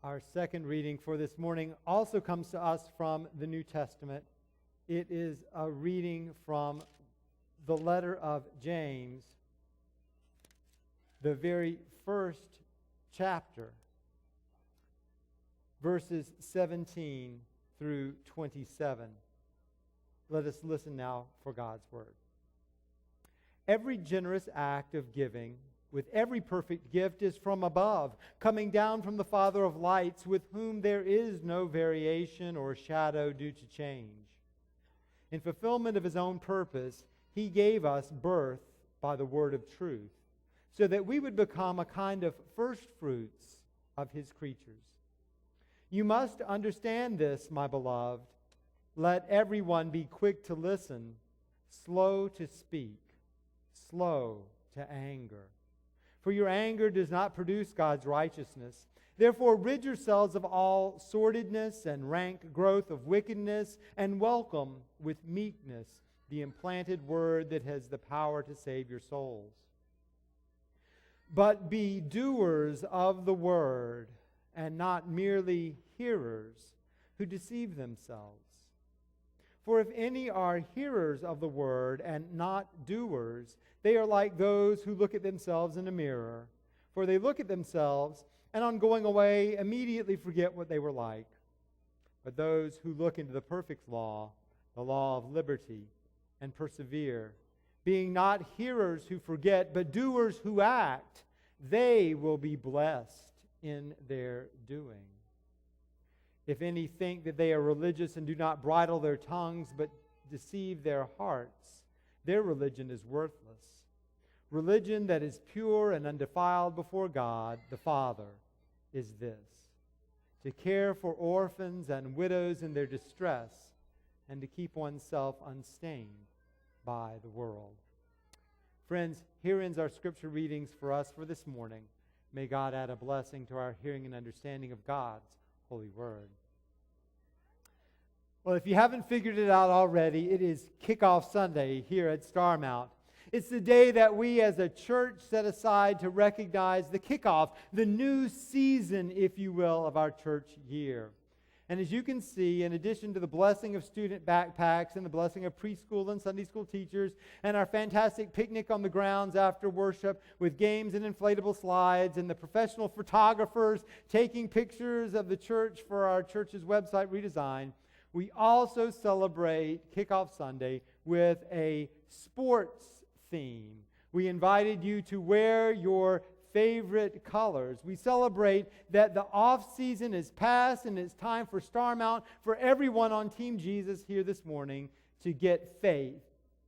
Our second reading for this morning also comes to us from the New Testament. It is a reading from the letter of James, the very first chapter, verses 17 through 27. Let us listen now for God's word. Every generous act of giving with every perfect gift is from above, coming down from the Father of lights, with whom there is no variation or shadow due to change. In fulfillment of his own purpose, he gave us birth by the word of truth, so that we would become a kind of first fruits of his creatures. You must understand this, my beloved. Let everyone be quick to listen, slow to speak, slow to anger. For your anger does not produce God's righteousness. Therefore, rid yourselves of all sordidness and rank growth of wickedness, and welcome with meekness the implanted word that has the power to save your souls. But be doers of the word, and not merely hearers who deceive themselves. For if any are hearers of the word and not doers, they are like those who look at themselves in a mirror. For they look at themselves, and on going away immediately forget what they were like. But those who look into the perfect law, the law of liberty, and persevere, being not hearers who forget, but doers who act, they will be blessed in their doing. If any think that they are religious and do not bridle their tongues, but deceive their hearts, their religion is worthless. Religion that is pure and undefiled before God, the Father, is this: to care for orphans and widows in their distress, and to keep oneself unstained by the world. Friends, here ends our scripture readings for us for this morning. May God add a blessing to our hearing and understanding of God's holy word. Well, if you haven't figured it out already, it is Kickoff Sunday here at Starmount. It's the day that we as a church set aside to recognize the kickoff, the new season, if you will, of our church year. And as you can see, in addition to the blessing of student backpacks and the blessing of preschool and Sunday school teachers and our fantastic picnic on the grounds after worship with games and inflatable slides and the professional photographers taking pictures of the church for our church's website redesign, we also celebrate Kickoff Sunday with a sports theme. We invited you to wear your favorite colors. We celebrate that the off-season is past and it's time for Starmount, for everyone on Team Jesus here this morning to get faith,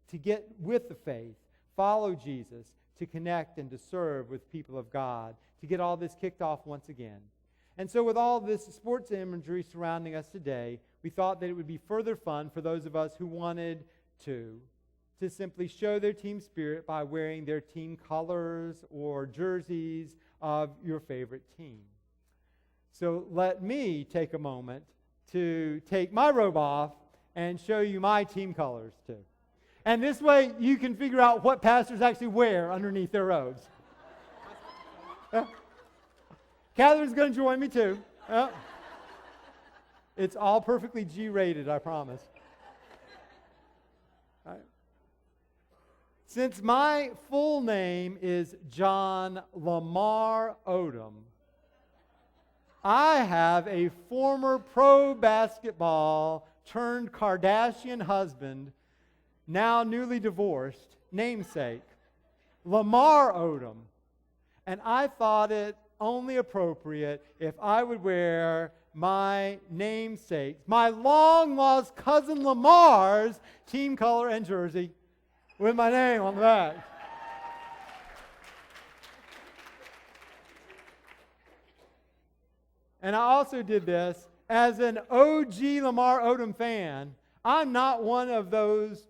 to get with the faith, follow Jesus, to connect and to serve with people of God, to get all this kicked off once again. And so with all this sports imagery surrounding us today, we thought that it would be further fun for those of us who wanted to simply show their team spirit by wearing their team colors or jerseys of your favorite team. So let me take a moment to take my robe off and show you my team colors too. And this way you can figure out what pastors actually wear underneath their robes. Catherine's going to join me too. It's all perfectly G-rated, I promise. All right. Since my full name is John Lamar Odom, I have a former pro basketball turned Kardashian husband, now newly divorced, namesake, Lamar Odom. And I thought it only appropriate if I would wear my namesake, my long-lost cousin Lamar's team color and jersey with my name on the back. And I also did this as an OG Lamar Odom fan. I'm not one of those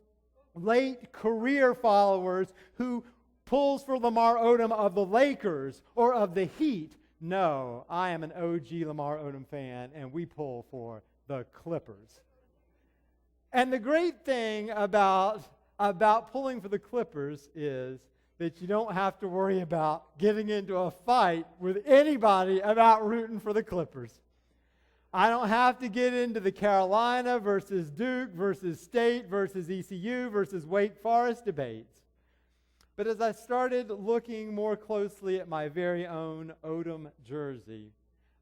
late career followers who pulls for Lamar Odom of the Lakers or of the Heat. No, I am an OG Lamar Odom fan, and we pull for the Clippers. And the great thing about pulling for the Clippers is that you don't have to worry about getting into a fight with anybody about rooting for the Clippers. I don't have to get into the Carolina versus Duke versus State versus ECU versus Wake Forest debates. But as I started looking more closely at my very own Odom jersey,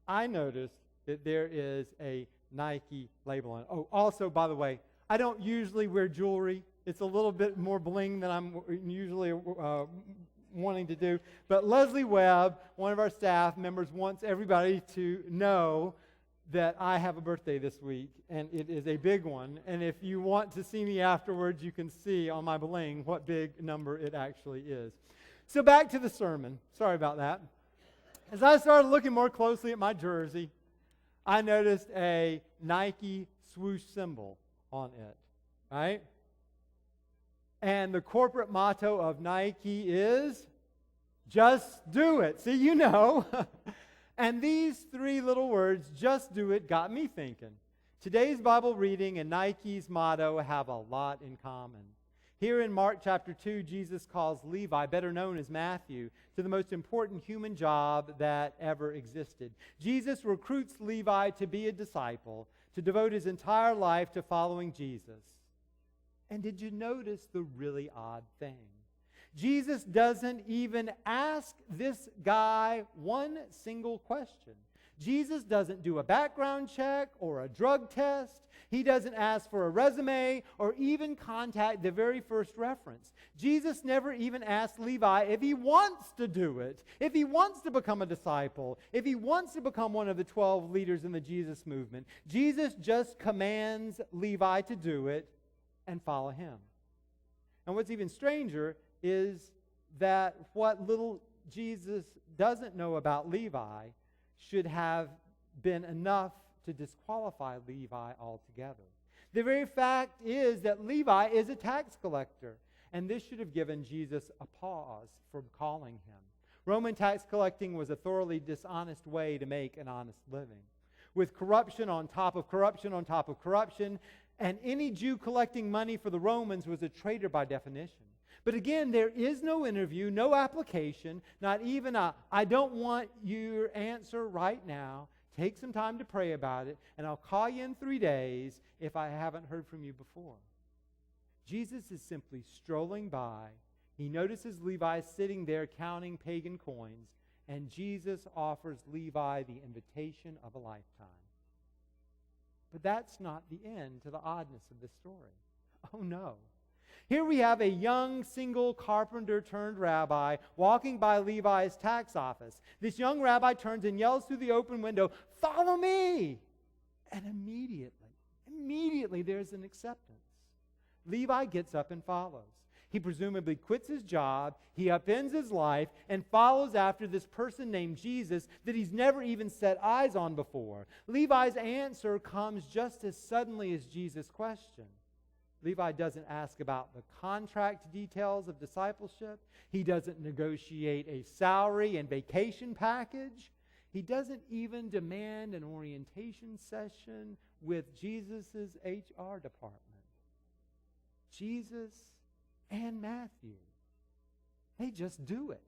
I noticed that there is a Nike label on it. Oh, also, by the way, I don't usually wear jewelry. It's a little bit more bling than I'm usually wanting to do. But Leslie Webb, one of our staff members, wants everybody to know that I have a birthday this week, and it is a big one. And if you want to see me afterwards, you can see on my bling what big number it actually is. So back to the sermon. Sorry about that. As I started looking more closely at my jersey, I noticed a Nike swoosh symbol on it, right? And the corporate motto of Nike is, just do it. See, you know. And these three little words, just do it, got me thinking. Today's Bible reading and Nike's motto have a lot in common. Here in Mark chapter 2, Jesus calls Levi, better known as Matthew, to the most important human job that ever existed. Jesus recruits Levi to be a disciple, to devote his entire life to following Jesus. And did you notice the really odd thing? Jesus doesn't even ask this guy one single question. Jesus doesn't do a background check or a drug test. He doesn't ask for a resume or even contact the very first reference. Jesus never even asks Levi if he wants to do it, if he wants to become a disciple, if he wants to become one of the 12 leaders in the Jesus movement. Jesus just commands Levi to do it and follow him. And what's even stranger is that what little Jesus doesn't know about Levi should have been enough to disqualify Levi altogether. The very fact is that Levi is a tax collector, and this should have given Jesus a pause from calling him. Roman tax collecting was a thoroughly dishonest way to make an honest living, with corruption on top of corruption on top of corruption, and any Jew collecting money for the Romans was a traitor by definition. But again, there is no interview, no application, not even a, I don't want your answer right now. Take some time to pray about it, and I'll call you in 3 days if I haven't heard from you before. Jesus is simply strolling by. He notices Levi sitting there counting pagan coins, and Jesus offers Levi the invitation of a lifetime. But that's not the end to the oddness of this story. Oh no. Here we have a young single carpenter turned rabbi walking by Levi's tax office. This young rabbi turns and yells through the open window, "Follow me!" And immediately there's an acceptance. Levi gets up and follows. He presumably quits his job, he upends his life, and follows after this person named Jesus that he's never even set eyes on before. Levi's answer comes just as suddenly as Jesus' question. Levi doesn't ask about the contract details of discipleship. He doesn't negotiate a salary and vacation package. He doesn't even demand an orientation session with Jesus' HR department. Jesus and Matthew, they just do it.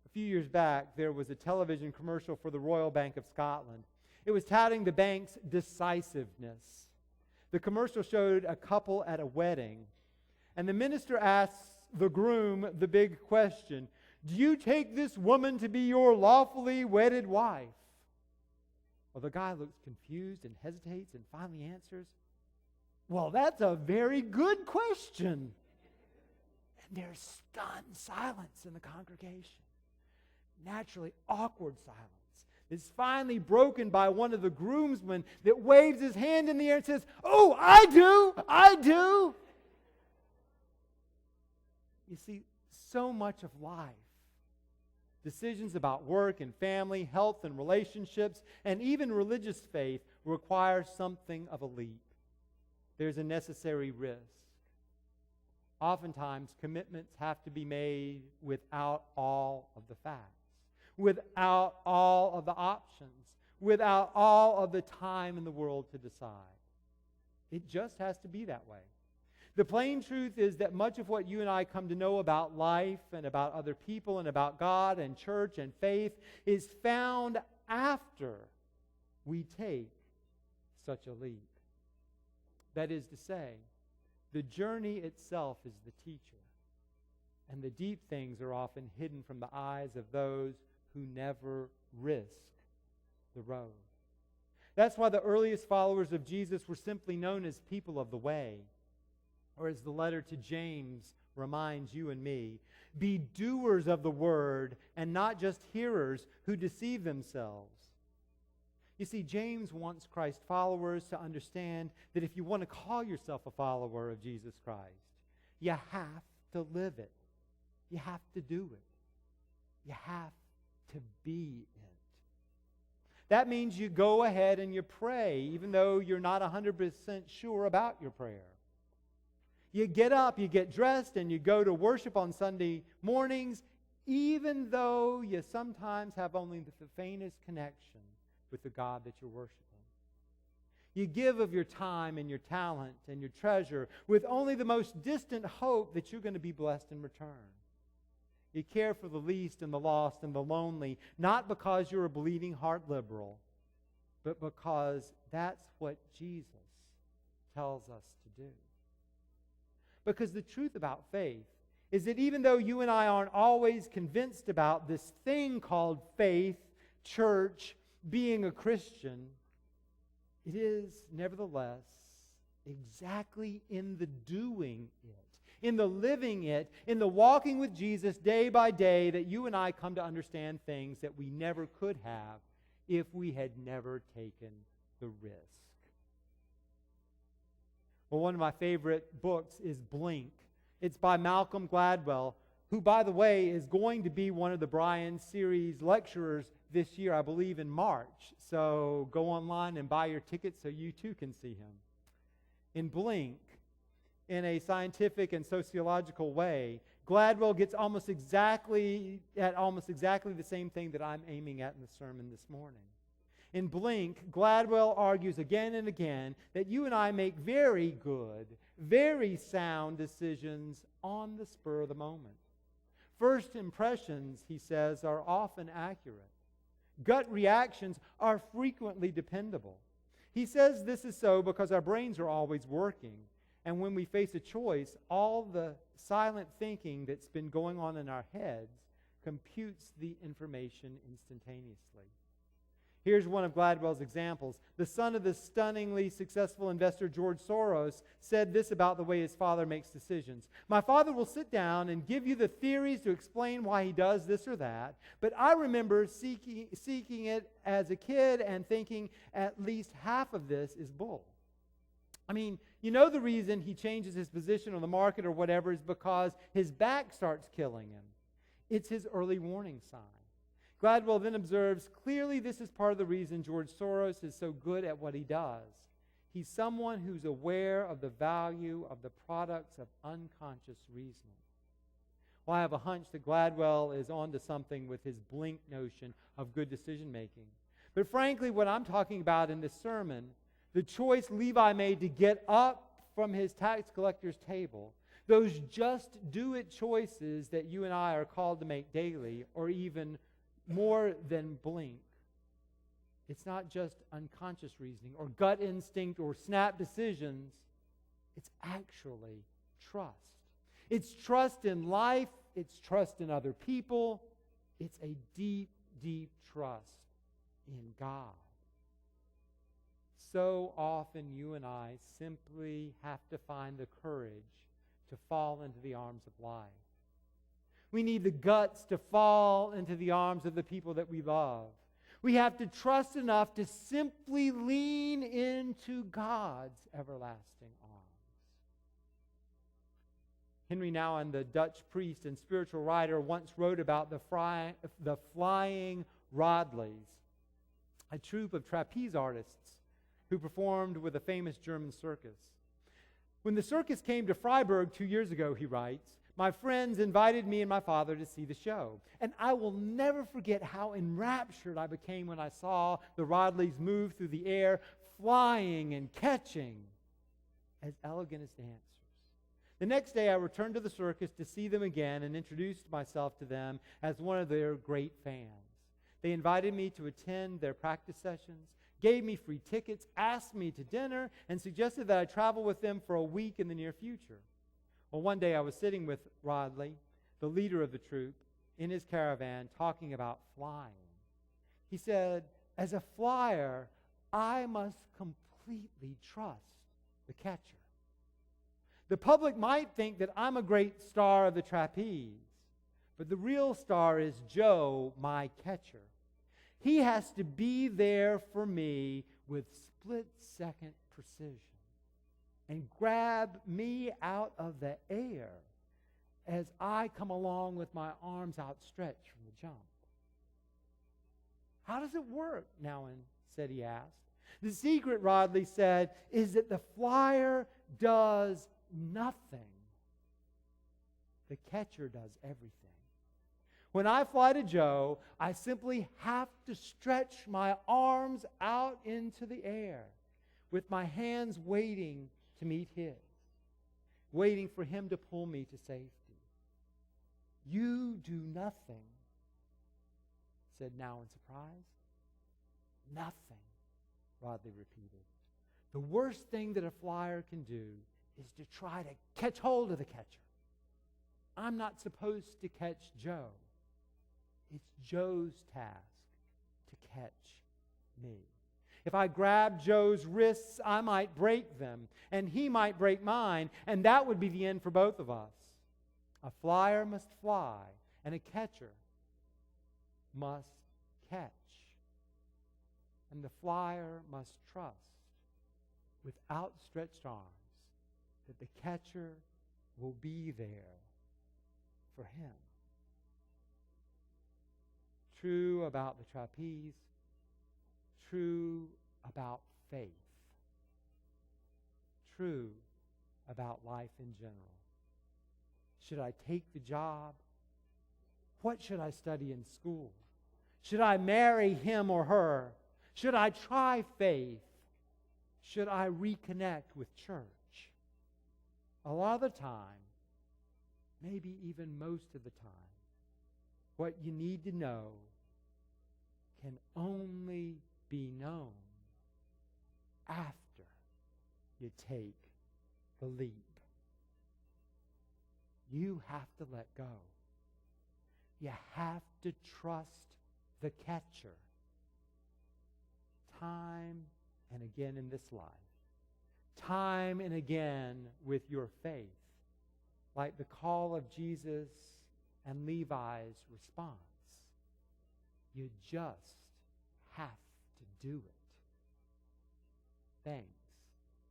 A few years back, there was a television commercial for the Royal Bank of Scotland. It was touting the bank's decisiveness. The commercial showed a couple at a wedding, and the minister asks the groom the big question, "Do you take this woman to be your lawfully wedded wife?" Well, the guy looks confused and hesitates and finally answers, "Well, that's a very good question." And there's stunned silence in the congregation. Naturally, awkward silence. It's finally broken by one of the groomsmen that waves his hand in the air and says, "Oh, I do. You see, so much of life, decisions about work and family, health and relationships, and even religious faith require something of a leap. There's a necessary risk. Oftentimes, commitments have to be made without all of the facts, without all of the options, without all of the time in the world to decide. It just has to be that way. The plain truth is that much of what you and I come to know about life and about other people and about God and church and faith is found after we take such a leap. That is to say, the journey itself is the teacher, and the deep things are often hidden from the eyes of those who never risk the road. That's why the earliest followers of Jesus were simply known as people of the way, or as the letter to James reminds you and me, be doers of the word and not just hearers who deceive themselves. You see, James wants Christ's followers to understand that if you want to call yourself a follower of Jesus Christ, you have to live it. You have to do it. You have to be it. That means you go ahead and you pray, even though you're not 100% sure about your prayer. You get up, you get dressed, and you go to worship on Sunday mornings, even though you sometimes have only the faintest connection with the God that you're worshiping. You give of your time and your talent and your treasure with only the most distant hope that you're going to be blessed in return. You care for the least and the lost and the lonely, not because you're a bleeding heart liberal, but because that's what Jesus tells us to do. Because the truth about faith is that even though you and I aren't always convinced about this thing called faith, church, being a Christian, it is nevertheless exactly in the doing it, in the living it, in the walking with Jesus day by day that you and I come to understand things that we never could have if we had never taken the risk. Well, one of my favorite books is Blink. It's by Malcolm Gladwell, who, by the way, is going to be one of the Brian Series lecturers this year, I believe in March. So go online and buy your tickets so you too can see him. In Blink, in a scientific and sociological way, Gladwell gets almost exactly the same thing that I'm aiming at in the sermon this morning. In Blink, Gladwell argues again and again that you and I make very good, very sound decisions on the spur of the moment. First impressions, he says, are often accurate. Gut reactions are frequently dependable. He says this is so because our brains are always working, and when we face a choice, all the silent thinking that's been going on in our heads computes the information instantaneously. Here's one of Gladwell's examples. The son of the stunningly successful investor George Soros said this about the way his father makes decisions. My father will sit down and give you the theories to explain why he does this or that, but I remember seeking it as a kid and thinking at least half of this is bull. I mean, you know the reason he changes his position on the market or whatever is because his back starts killing him. It's his early warning sign. Gladwell then observes, clearly this is part of the reason George Soros is so good at what he does. He's someone who's aware of the value of the products of unconscious reasoning. Well, I have a hunch that Gladwell is onto something with his Blink notion of good decision making. But frankly, what I'm talking about in this sermon, the choice Levi made to get up from his tax collector's table, those just do it choices that you and I are called to make daily, or even more than Blink. It's not just unconscious reasoning or gut instinct or snap decisions. It's actually trust. It's trust in life. It's trust in other people. It's a deep, deep trust in God. So often you and I simply have to find the courage to fall into the arms of life. We need the guts to fall into the arms of the people that we love. We have to trust enough to simply lean into God's everlasting arms. Henry Nouwen, the Dutch priest and spiritual writer, once wrote about the Flying Rodleys, a troupe of trapeze artists who performed with a famous German circus. When the circus came to Freiburg 2 years ago, he writes, my friends invited me and my father to see the show. And I will never forget how enraptured I became when I saw the Rodleys move through the air, flying and catching as elegant as dancers. The next day, I returned to the circus to see them again and introduced myself to them as one of their great fans. They invited me to attend their practice sessions, gave me free tickets, asked me to dinner, and suggested that I travel with them for a week in the near future. Well, one day I was sitting with Rodley, the leader of the troop, in his caravan talking about flying. He said, as a flyer, I must completely trust the catcher. The public might think that I'm a great star of the trapeze, but the real star is Joe, my catcher. He has to be there for me with split-second precision and grab me out of the air as I come along with my arms outstretched from the jump. How does it work, Nouwen said he asked. The secret, Rodley said, is that the flyer does nothing. The catcher does everything. When I fly to Joe, I simply have to stretch my arms out into the air with my hands waiting to meet his, waiting for him to pull me to safety. You do nothing, said Nouwen, surprised. Nothing, Rodley repeated. The worst thing that a flyer can do is to try to catch hold of the catcher. I'm not supposed to catch Joe. It's Joe's task to catch me. If I grab Joe's wrists, I might break them, and he might break mine, and that would be the end for both of us. A flyer must fly, and a catcher must catch. And the flyer must trust with outstretched arms that the catcher will be there for him. True about the trapeze, true about faith, true about life in general. Should I take the job? What should I study in school? Should I marry him or her? Should I try faith? Should I reconnect with church? A lot of the time, maybe even most of the time, what you need to know can only be known after you take the leap. You have to let go. You have to trust the catcher. Time and again in this life. Time and again with your faith. Like the call of Jesus and Levi's response. You just have to do it. Thanks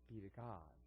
be to God.